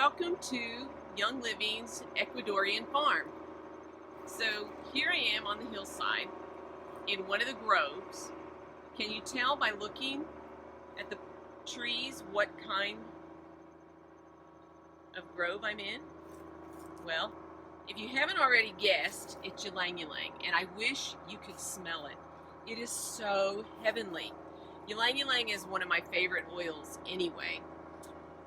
Welcome to Young Living's Ecuadorian farm. So here I am on the hillside in one of the groves. Can you tell by looking at the trees what kind of grove I'm in? Well, if you haven't already guessed, it's Ylang Ylang, and I wish you could smell it. It is so heavenly. Ylang Ylang is one of my favorite oils anyway.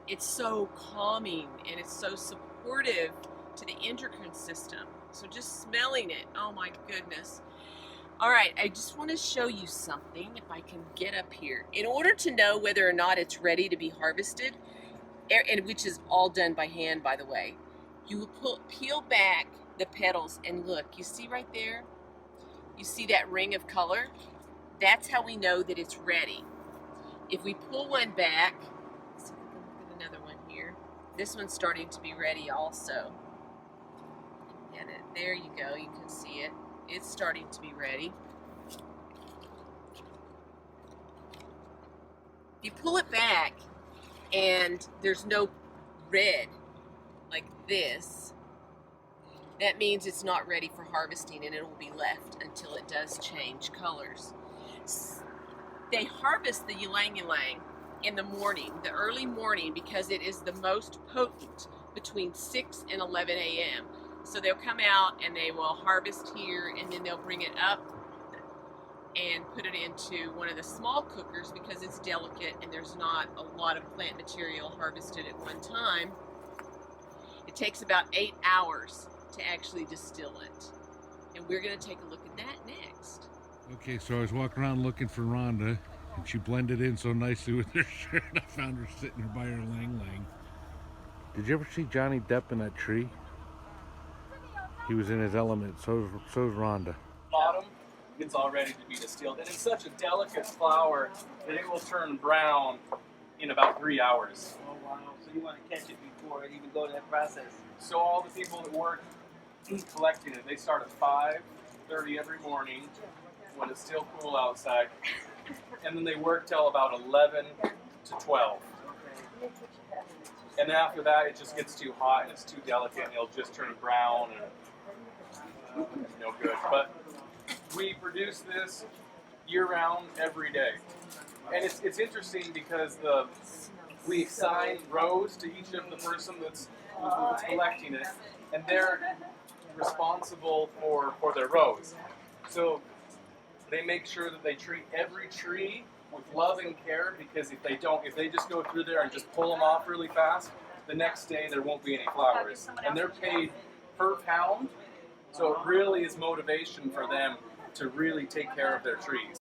It's so calming and it's so supportive to the endocrine system. So just smelling it, oh my goodness. All right, I just want to show you something, if I can get up here. In order to know whether or not it's ready to be harvested, and which is all done by hand, by the way, you will peel back the petals and look, you see right there? You see that ring of color? That's how we know that it's ready. If we pull one back, so look at another one here. This one's starting to be ready also. Get it. There you go. You can see it. It's starting to be ready. If you pull it back and there's no red like this, that means it's not ready for harvesting and it will be left until it does change colors. They harvest the Ylang Ylang in the morning, the early morning, because it is the most potent between 6 and 11 a.m. So they'll come out and they will harvest here, and then they'll bring it up and put it into one of the small cookers because it's delicate and there's not a lot of plant material harvested at one time. It takes about 8 hours to actually distill it. And we're going to take a look at that next. Okay, so I was walking around looking for Rhonda, and she blended in so nicely with her shirt. I found her sitting there by her Ylang Ylang. Did you ever see Johnny Depp in that tree? He was in his element. So is Rhonda. Bottom, it's all ready to be distilled. And it's such a delicate flower that it will turn brown in about 3 hours. Oh wow, so you want to catch it before it even go to that process. So all the people that work collecting it, they start at 5:30 every morning when it's still cool outside. And then they work till about 11 to 12. And then after that, it just gets too hot and it's too delicate and it'll just turn brown and no good. But we produce this year-round, every day. And it's interesting because we assign rows to each of the person that's collecting it, and they're responsible for their rows. So they make sure that they treat every tree with love and care, because if they just go through there and just pull them off really fast, the next day there won't be any flowers. And they're paid per pound, so it really is motivation for them to really take care of their trees.